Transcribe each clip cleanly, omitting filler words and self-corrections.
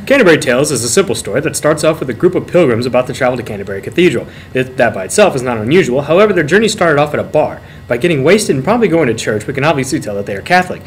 Canterbury Tales is a simple story that starts off with a group of pilgrims about to travel to Canterbury Cathedral. That by itself is not unusual, however their journey started off at a bar. By getting wasted and probably going to church, we can obviously tell that they are Catholic.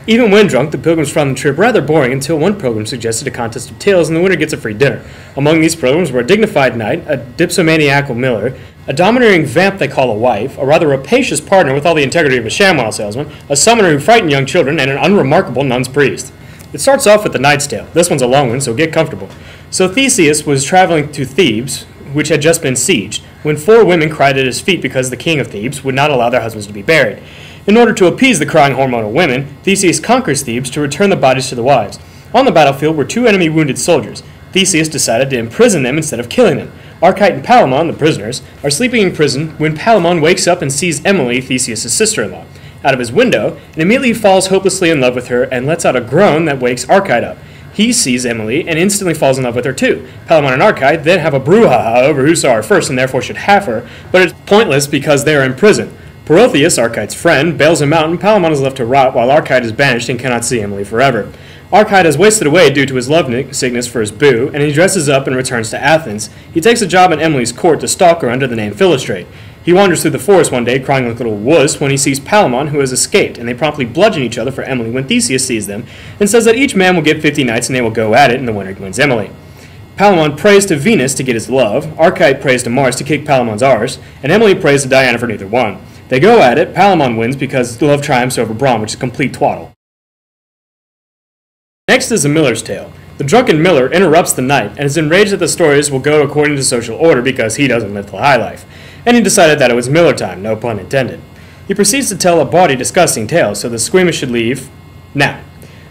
Even when drunk, the pilgrims found the trip rather boring until one pilgrim suggested a contest of tales and the winner gets a free dinner. Among these pilgrims were a dignified knight, a dipsomaniacal miller, a domineering vamp they call a wife, a rather rapacious partner with all the integrity of a ShamWow salesman, a summoner who frightened young children, and an unremarkable nun's priest. It starts off with the Knight's Tale. This one's a long one, so get comfortable. So Theseus was traveling to Thebes, which had just been sieged, when 4 women cried at his feet because the king of Thebes would not allow their husbands to be buried. In order to appease the crying hormonal women, Theseus conquers Thebes to return the bodies to the wives. On the battlefield were 2 enemy wounded soldiers. Theseus decided to imprison them instead of killing them. Archite and Palamon, the prisoners, are sleeping in prison when Palamon wakes up and sees Emily, Theseus' sister-in-law, out of his window, and immediately falls hopelessly in love with her and lets out a groan that wakes Archite up. He sees Emily and instantly falls in love with her too. Palamon and Archite then have a brouhaha over who saw her first and therefore should have her, but it's pointless because they are in prison. Protheus, Archite's friend, bails him out and Palamon is left to rot while Archite is banished and cannot see Emily forever. Archite has wasted away due to his love sickness for his boo, and he dresses up and returns to Athens. He takes a job at Emily's court to stalk her under the name Philostrate. He wanders through the forest one day crying like a little wuss when he sees Palamon, who has escaped, and they promptly bludgeon each other for Emily when Theseus sees them and says that each man will get 50 knights and they will go at it and the winner wins Emily. Palamon prays to Venus to get his love, Archite prays to Mars to kick Palamon's arse, and Emily prays to Diana for neither one. They go at it, Palamon wins because love triumphs over brawn, which is complete twaddle. Next is the Miller's Tale. The drunken miller interrupts the knight and is enraged that the stories will go according to social order because he doesn't live the high life. And he decided that it was Miller time, no pun intended. He proceeds to tell a bawdy, disgusting tale, so the squeamish should leave now.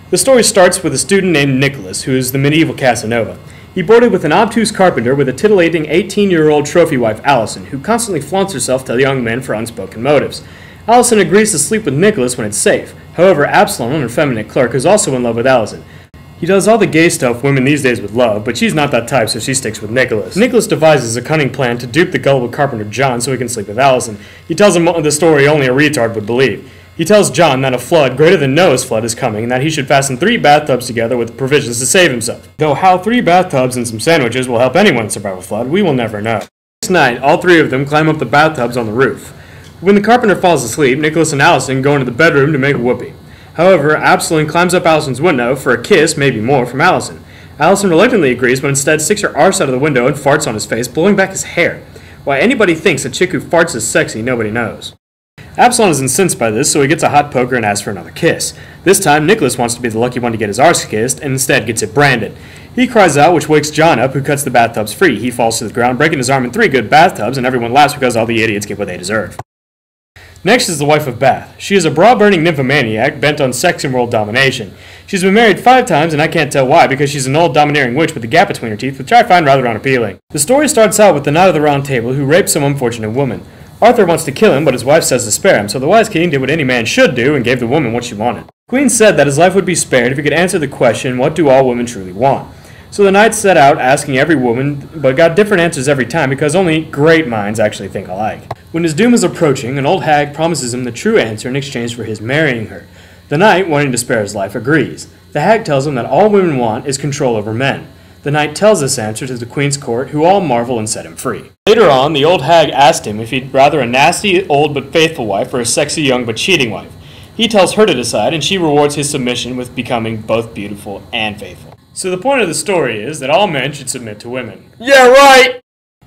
The story starts with a student named Nicholas, who is the medieval Casanova. He boarded with an obtuse carpenter with a titillating 18-year-old trophy wife, Allison, who constantly flaunts herself to young men for unspoken motives. Allison agrees to sleep with Nicholas when it's safe. However, Absalom, an effeminate clerk, is also in love with Allison. He does all the gay stuff women these days would love, but she's not that type, so she sticks with Nicholas. Nicholas devises a cunning plan to dupe the gullible carpenter John so he can sleep with Allison. He tells him the story only a retard would believe. He tells John that a flood greater than Noah's flood is coming and that he should fasten 3 bathtubs together with provisions to save himself. Though how 3 bathtubs and some sandwiches will help anyone survive a flood, we will never know. Next night, all 3 of them climb up the bathtubs on the roof. When the carpenter falls asleep, Nicholas and Allison go into the bedroom to make whoopee. However, Absalom climbs up Allison's window for a kiss, maybe more, from Allison. Allison reluctantly agrees, but instead sticks her arse out of the window and farts on his face, blowing back his hair. Why anybody thinks a chick who farts is sexy, nobody knows. Absalom is incensed by this, so he gets a hot poker and asks for another kiss. This time, Nicholas wants to be the lucky one to get his arse kissed, and instead gets it branded. He cries out, which wakes John up, who cuts the bathtubs free. He falls to the ground, breaking his arm in 3 good bathtubs, and everyone laughs because all the idiots get what they deserve. Next is the wife of Bath. She is a bra-burning nymphomaniac bent on sex and world domination. She's been married 5 times, and I can't tell why, because she's an old domineering witch with a gap between her teeth, which I find rather unappealing. The story starts out with the Knight of the Round Table, who rapes some unfortunate woman. Arthur wants to kill him, but his wife says to spare him, so the wise king did what any man should do and gave the woman what she wanted. The queen said that his life would be spared if he could answer the question, what do all women truly want? So the knight set out asking every woman, but got different answers every time because only great minds actually think alike. When his doom is approaching, an old hag promises him the true answer in exchange for his marrying her. The knight, wanting to spare his life, agrees. The hag tells him that all women want is control over men. The knight tells this answer to the queen's court, who all marvel and set him free. Later on, the old hag asked him if he'd rather a nasty, old but faithful wife or a sexy, young but cheating wife. He tells her to decide, and she rewards his submission with becoming both beautiful and faithful. So the point of the story is that all men should submit to women. Yeah, right!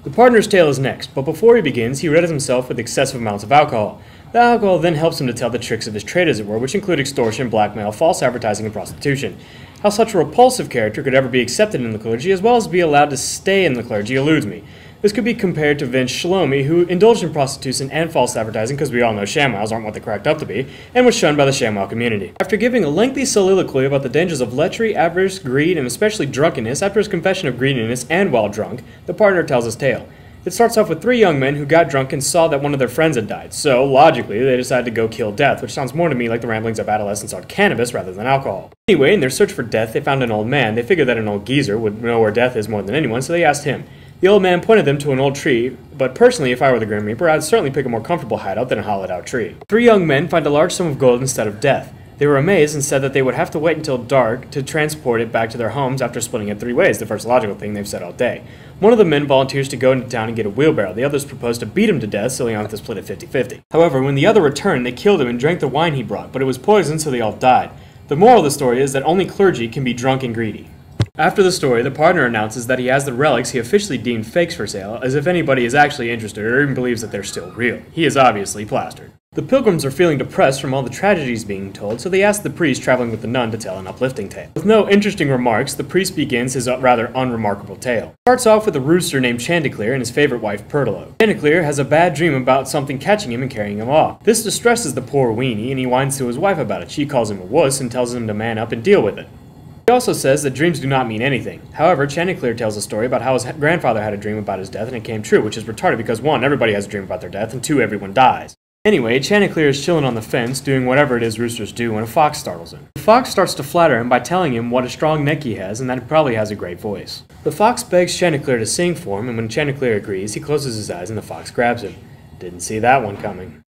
The partner's tale is next, but before he begins, he riddles himself with excessive amounts of alcohol. The alcohol then helps him to tell the tricks of his trade, as it were, which include extortion, blackmail, false advertising, and prostitution. How such a repulsive character could ever be accepted in the clergy, as well as be allowed to stay in the clergy, eludes me. This could be compared to Vince Shlomi, who indulged in prostitution and false advertising, because we all know ShamWows aren't what they cracked up to be, and was shunned by the ShamWow community. After giving a lengthy soliloquy about the dangers of lechery, avarice, greed, and especially drunkenness, after his confession of greediness and while drunk, the partner tells his tale. It starts off with 3 young men who got drunk and saw that one of their friends had died, so, logically, they decided to go kill death, which sounds more to me like the ramblings of adolescents on cannabis rather than alcohol. Anyway, in their search for death, they found an old man. They figured that an old geezer would know where death is more than anyone, so they asked him. The old man pointed them to an old tree, but personally, if I were the Grim Reaper, I'd certainly pick a more comfortable hideout than a hollowed-out tree. 3 young men find a large sum of gold instead of death. They were amazed and said that they would have to wait until dark to transport it back to their homes after splitting it 3 ways, the first logical thing they've said all day. One of the men volunteers to go into town and get a wheelbarrow. The others proposed to beat him to death so they have to split it 50-50. However, when the other returned, they killed him and drank the wine he brought, but it was poisoned so they all died. The moral of the story is that only clergy can be drunk and greedy. After the story, the partner announces that he has the relics he officially deemed fakes for sale, as if anybody is actually interested or even believes that they're still real. He is obviously plastered. The pilgrims are feeling depressed from all the tragedies being told, so they ask the priest traveling with the nun to tell an uplifting tale. With no interesting remarks, the priest begins his rather unremarkable tale. It starts off with a rooster named Chanticleer and his favorite wife, Pertolo. Chanticleer has a bad dream about something catching him and carrying him off. This distresses the poor weenie, and he whines to his wife about it. She calls him a wuss and tells him to man up and deal with it. He also says that dreams do not mean anything. However, Chanticleer tells a story about how his grandfather had a dream about his death and it came true, which is retarded because 1, everybody has a dream about their death, and 2, everyone dies. Anyway, Chanticleer is chilling on the fence, doing whatever it is roosters do when a fox startles him. The fox starts to flatter him by telling him what a strong neck he has and that he probably has a great voice. The fox begs Chanticleer to sing for him, and when Chanticleer agrees, he closes his eyes and the fox grabs him. Didn't see that one coming.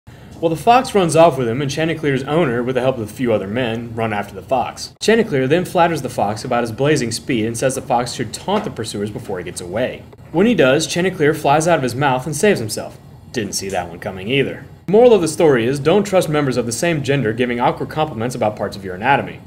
Well, the fox runs off with him, and Chanticleer's owner, with the help of a few other men, run after the fox. Chanticleer then flatters the fox about his blazing speed and says the fox should taunt the pursuers before he gets away. When he does, Chanticleer flies out of his mouth and saves himself. Didn't see that one coming either. The moral of the story is, don't trust members of the same gender giving awkward compliments about parts of your anatomy.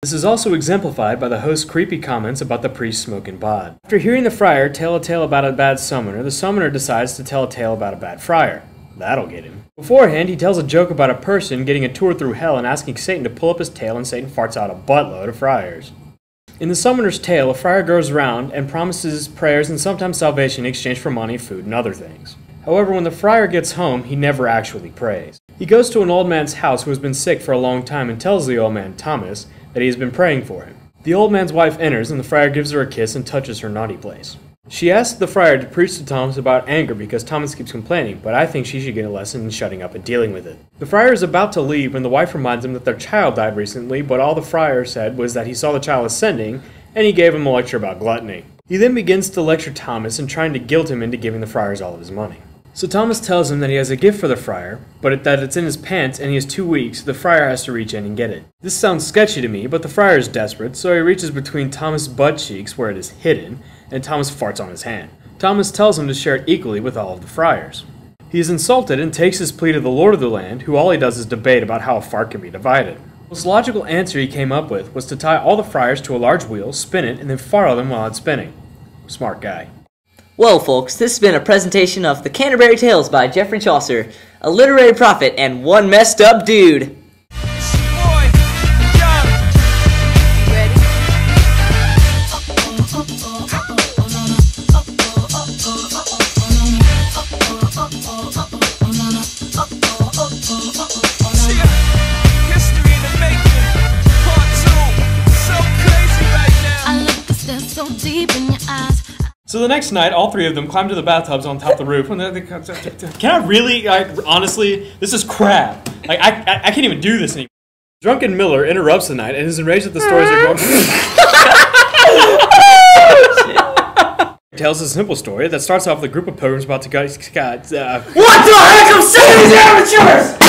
This is also exemplified by the host's creepy comments about the priest smoking bod. After hearing the friar tell a tale about a bad summoner, the summoner decides to tell a tale about a bad friar. That'll get him. Beforehand, he tells a joke about a person getting a tour through hell and asking Satan to pull up his tail, and Satan farts out a buttload of friars. In the summoner's tale, a friar goes around and promises prayers and sometimes salvation in exchange for money, food, and other things. However, when the friar gets home, he never actually prays. He goes to an old man's house who has been sick for a long time and tells the old man, Thomas, that he has been praying for him. The old man's wife enters and the friar gives her a kiss and touches her naughty place. She asks the friar to preach to Thomas about anger because Thomas keeps complaining, but I think she should get a lesson in shutting up and dealing with it. The friar is about to leave when the wife reminds him that their child died recently, but all the friar said was that he saw the child ascending, and he gave him a lecture about gluttony. He then begins to lecture Thomas and trying to guilt him into giving the friars all of his money. So Thomas tells him that he has a gift for the friar, but that it's in his pants and he has 2 weeks, so the friar has to reach in and get it. This sounds sketchy to me, but the friar is desperate, so he reaches between Thomas' butt cheeks where it is hidden, and Thomas farts on his hand. Thomas tells him to share it equally with all of the friars. He is insulted and takes his plea to the lord of the land, who all he does is debate about how a fart can be divided. The most logical answer he came up with was to tie all the friars to a large wheel, spin it, and then fart on them while it's spinning. Smart guy. Well, folks, this has been a presentation of The Canterbury Tales by Geoffrey Chaucer, a literary prophet and one messed up dude. So the next night, all 3 of them climb to the bathtubs on top of the roof. And can I really, honestly, this is crap. I can't even do this anymore. Drunken Miller interrupts the night and is enraged that the stories are going. Tells a simple story that starts off with a group of pilgrims about to go. What the heck? I'm saying these amateurs!